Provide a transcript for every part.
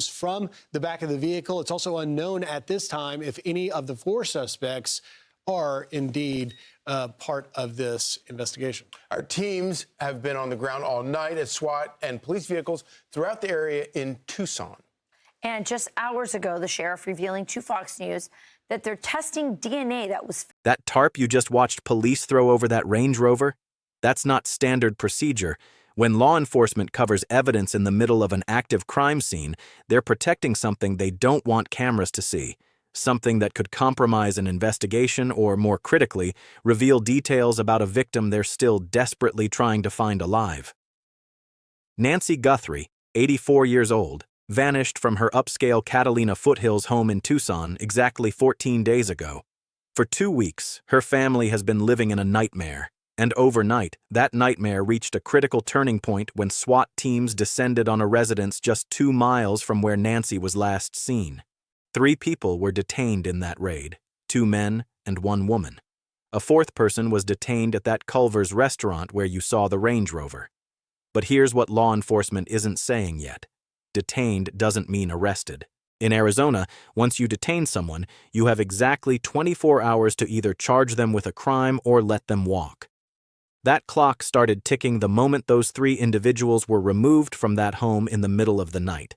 from the back of the vehicle. It's also unknown at this time if any of the four suspects are indeed part of this investigation. Our teams have been on the ground all night at SWAT and police vehicles throughout the area in Tucson. And just hours ago, the sheriff revealing to Fox News that they're testing DNA that was... That tarp you just watched police throw over that Range Rover? That's not standard procedure. When law enforcement covers evidence in the middle of an active crime scene, they're protecting something they don't want cameras to see. Something that could compromise an investigation or, more critically, reveal details about a victim they're still desperately trying to find alive. Nancy Guthrie, 84 years old, vanished from her upscale Catalina Foothills home in Tucson exactly 14 days ago. For 2 weeks, her family has been living in a nightmare, and overnight, that nightmare reached a critical turning point when SWAT teams descended on a residence just 2 miles from where Nancy was last seen. 3 people were detained in that raid, 2 men and 1 woman. A 4th person was detained at that Culver's restaurant where you saw the Range Rover. But here's what law enforcement isn't saying yet. Detained doesn't mean arrested. In Arizona, once you detain someone, you have exactly 24 hours to either charge them with a crime or let them walk. That clock started ticking the moment those 3 individuals were removed from that home in the middle of the night.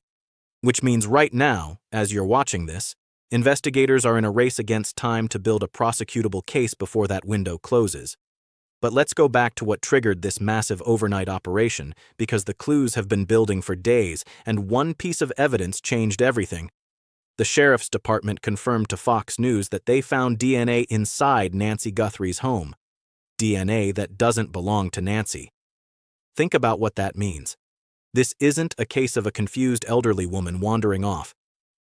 Which means right now, as you're watching this, investigators are in a race against time to build a prosecutable case before that window closes. But let's go back to what triggered this massive overnight operation, because the clues have been building for days, and one piece of evidence changed everything. The sheriff's department confirmed to Fox News that they found DNA inside Nancy Guthrie's home. DNA that doesn't belong to Nancy. Think about what that means. This isn't a case of a confused elderly woman wandering off.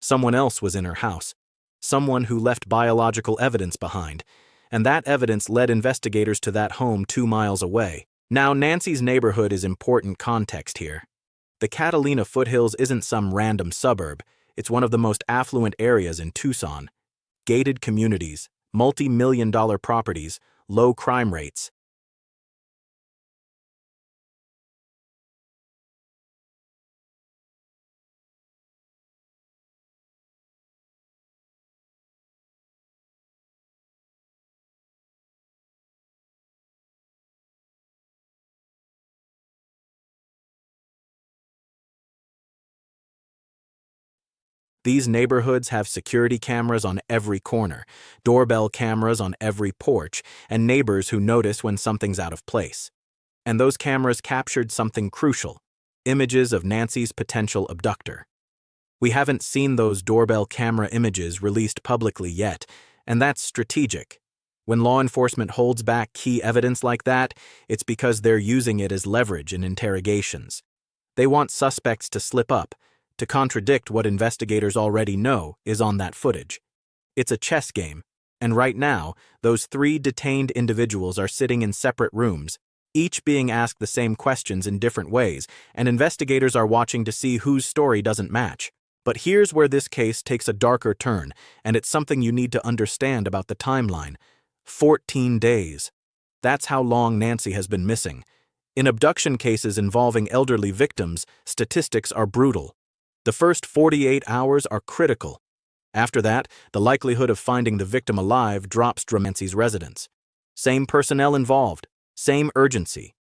Someone else was in her house. Someone who left biological evidence behind. And that evidence led investigators to that home 2 miles away. Now, Nancy's neighborhood is important context here. The Catalina Foothills isn't some random suburb. It's one of the most affluent areas in Tucson. Gated communities, multi-million-dollar properties, low crime rates. These neighborhoods have security cameras on every corner, doorbell cameras on every porch, and neighbors who notice when something's out of place. And those cameras captured something crucial: images of Nancy's potential abductor. We haven't seen those doorbell camera images released publicly yet, and that's strategic. When law enforcement holds back key evidence like that, it's because they're using it as leverage in interrogations. They want suspects to slip up, to contradict what investigators already know is on that footage. It's a chess game, and right now, those 3 detained individuals are sitting in separate rooms, each being asked the same questions in different ways, and investigators are watching to see whose story doesn't match. But here's where this case takes a darker turn, and it's something you need to understand about the timeline. 14 days. That's how long Nancy has been missing. In abduction cases involving elderly victims, statistics are brutal. The first 48 hours are critical. After that, the likelihood of finding the victim alive drops dramatically. Nancy's residence. Same personnel involved, same urgency.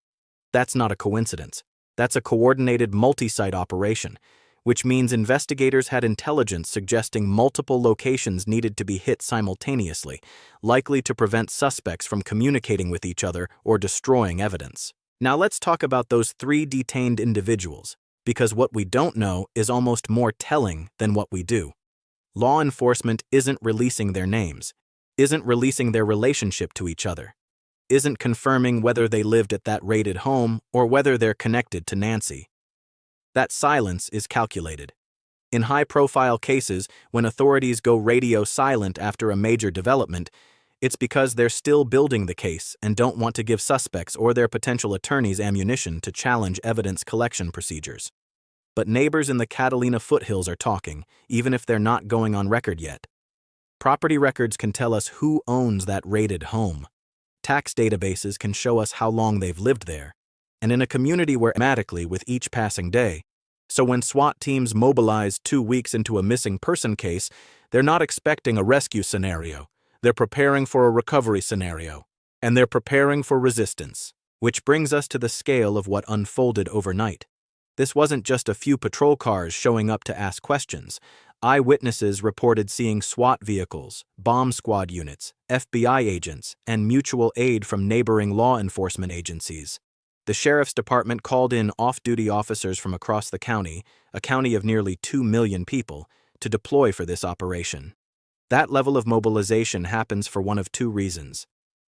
That's not a coincidence. That's a coordinated multi-site operation, which means investigators had intelligence suggesting multiple locations needed to be hit simultaneously, likely to prevent suspects from communicating with each other or destroying evidence. Now let's talk about those 3 detained individuals, because what we don't know is almost more telling than what we do. Law enforcement isn't releasing their names, isn't releasing their relationship to each other, isn't confirming whether they lived at that raided home or whether they're connected to Nancy. That silence is calculated. In high-profile cases, when authorities go radio silent after a major development, it's because they're still building the case and don't want to give suspects or their potential attorneys ammunition to challenge evidence collection procedures. But neighbors in the Catalina Foothills are talking, even if they're not going on record yet. Property records can tell us who owns that raided home. Tax databases can show us how long they've lived there. And in a community where, automatically with each passing day, So when SWAT teams mobilize 2 weeks into a missing person case, they're not expecting a rescue scenario. They're preparing for a recovery scenario. And they're preparing for resistance. Which brings us to the scale of what unfolded overnight. This wasn't just a few patrol cars showing up to ask questions. Eyewitnesses reported seeing SWAT vehicles, bomb squad units, FBI agents, and mutual aid from neighboring law enforcement agencies. The sheriff's department called in off-duty officers from across the county, a county of nearly 2 million people, to deploy for this operation. That level of mobilization happens for one of two reasons.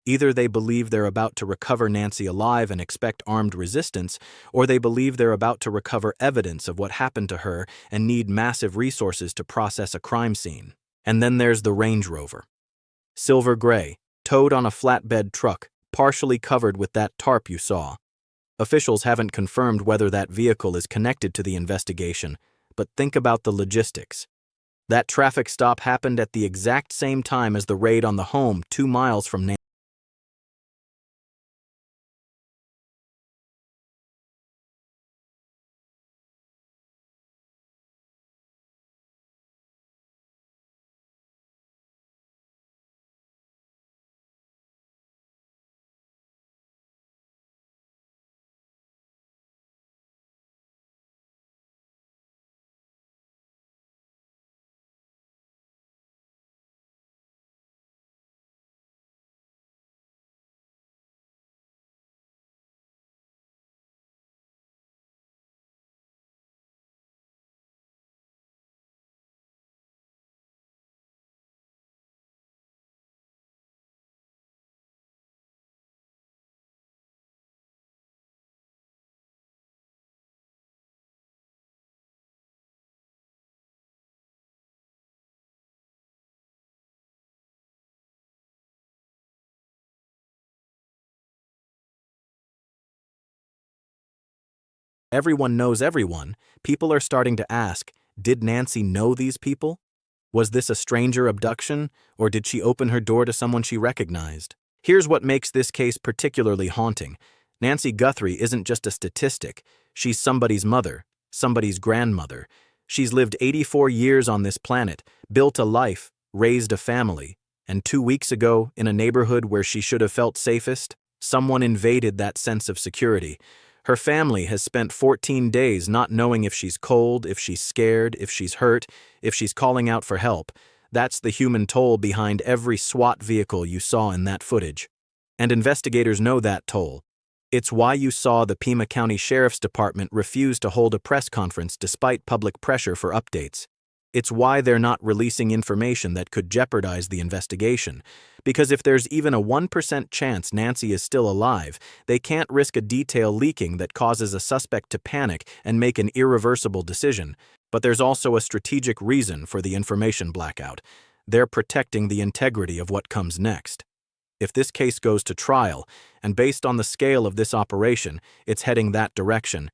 Either they believe they're about to recover Nancy alive and expect armed resistance, or they believe they're about to recover evidence of what happened to her and need massive resources to process a crime scene. And then there's the Range Rover. Silver gray, towed on a flatbed truck, partially covered with that tarp you saw. Officials haven't confirmed whether that vehicle is connected to the investigation, but think about the logistics. That traffic stop happened at the exact same time as the raid on the home 2 miles from Nancy. Everyone knows everyone. People are starting to ask, did Nancy know these people? Was this a stranger abduction, or did she open her door to someone she recognized? Here's what makes this case particularly haunting. Nancy Guthrie isn't just a statistic. She's somebody's mother, somebody's grandmother. She's lived 84 years on this planet, built a life, raised a family. And 2 weeks ago, in a neighborhood where she should have felt safest, someone invaded that sense of security. Her family has spent 14 days not knowing if she's cold, if she's scared, if she's hurt, if she's calling out for help. That's the human toll behind every SWAT vehicle you saw in that footage. And investigators know that toll. It's why you saw the Pima County Sheriff's Department refuse to hold a press conference despite public pressure for updates. It's why they're not releasing information that could jeopardize the investigation. Because if there's even a 1% chance Nancy is still alive, they can't risk a detail leaking that causes a suspect to panic and make an irreversible decision. But there's also a strategic reason for the information blackout. They're protecting the integrity of what comes next. If this case goes to trial, and based on the scale of this operation, it's heading that direction,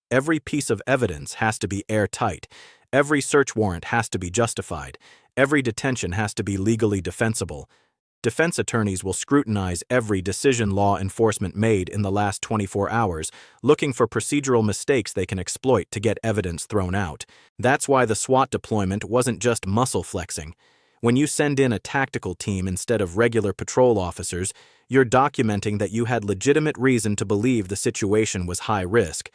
every piece of evidence has to be airtight. Every search warrant has to be justified. Every detention has to be legally defensible. Defense attorneys will scrutinize every decision law enforcement made in the last 24 hours, looking for procedural mistakes they can exploit to get evidence thrown out. That's why the SWAT deployment wasn't just muscle flexing. When you send in a tactical team instead of regular patrol officers, you're documenting that you had legitimate reason to believe the situation was high risk.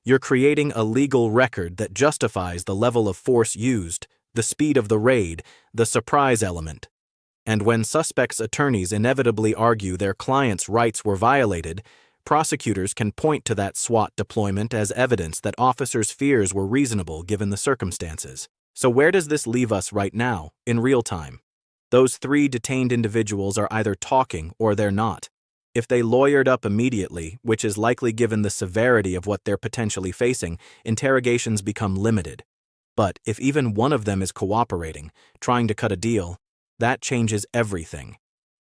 You're creating a legal record that justifies the level of force used, the speed of the raid, the surprise element. And when suspects' attorneys inevitably argue their clients' rights were violated, prosecutors can point to that SWAT deployment as evidence that officers' fears were reasonable given the circumstances. So where does this leave us right now, in real time? Those 3 detained individuals are either talking or they're not. If they lawyered up immediately, which is likely given the severity of what they're potentially facing, interrogations become limited. But if even one of them is cooperating, trying to cut a deal, that changes everything.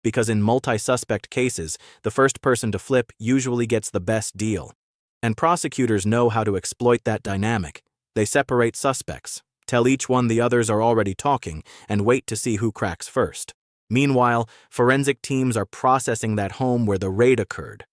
Because in multi-suspect cases, the first person to flip usually gets the best deal. And prosecutors know how to exploit that dynamic. They separate suspects, tell each one the others are already talking, and wait to see who cracks first. Meanwhile, forensic teams are processing that home where the raid occurred.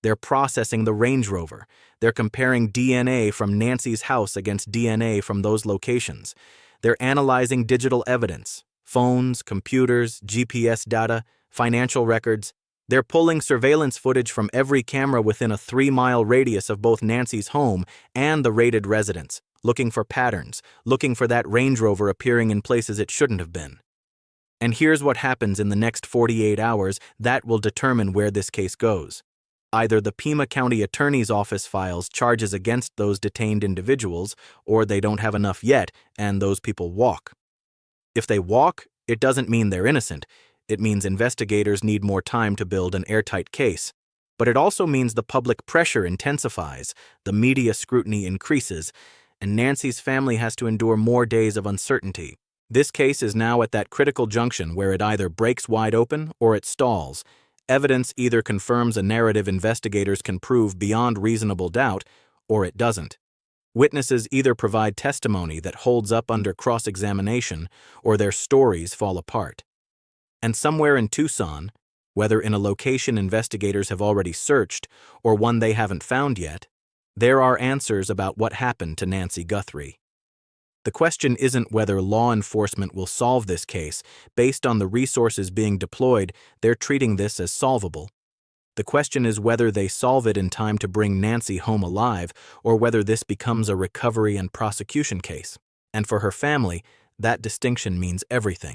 They're processing the Range Rover. They're comparing DNA from Nancy's house against DNA from those locations. They're analyzing digital evidence, phones, computers, GPS data, financial records. They're pulling surveillance footage from every camera within a 3-mile radius of both Nancy's home and the raided residence, looking for patterns, looking for that Range Rover appearing in places it shouldn't have been. And here's what happens in the next 48 hours that will determine where this case goes. Either the Pima County Attorney's Office files charges against those detained individuals, or they don't have enough yet, and those people walk. If they walk, it doesn't mean they're innocent. It means investigators need more time to build an airtight case. But it also means the public pressure intensifies, the media scrutiny increases, and Nancy's family has to endure more days of uncertainty. This case is now at that critical junction where it either breaks wide open or it stalls. Evidence either confirms a narrative investigators can prove beyond reasonable doubt, or it doesn't. Witnesses either provide testimony that holds up under cross-examination, or their stories fall apart. And somewhere in Tucson, whether in a location investigators have already searched or one they haven't found yet, there are answers about what happened to Nancy Guthrie. The question isn't whether law enforcement will solve this case. Based on the resources being deployed, they're treating this as solvable. The question is whether they solve it in time to bring Nancy home alive, or whether this becomes a recovery and prosecution case. And for her family, that distinction means everything.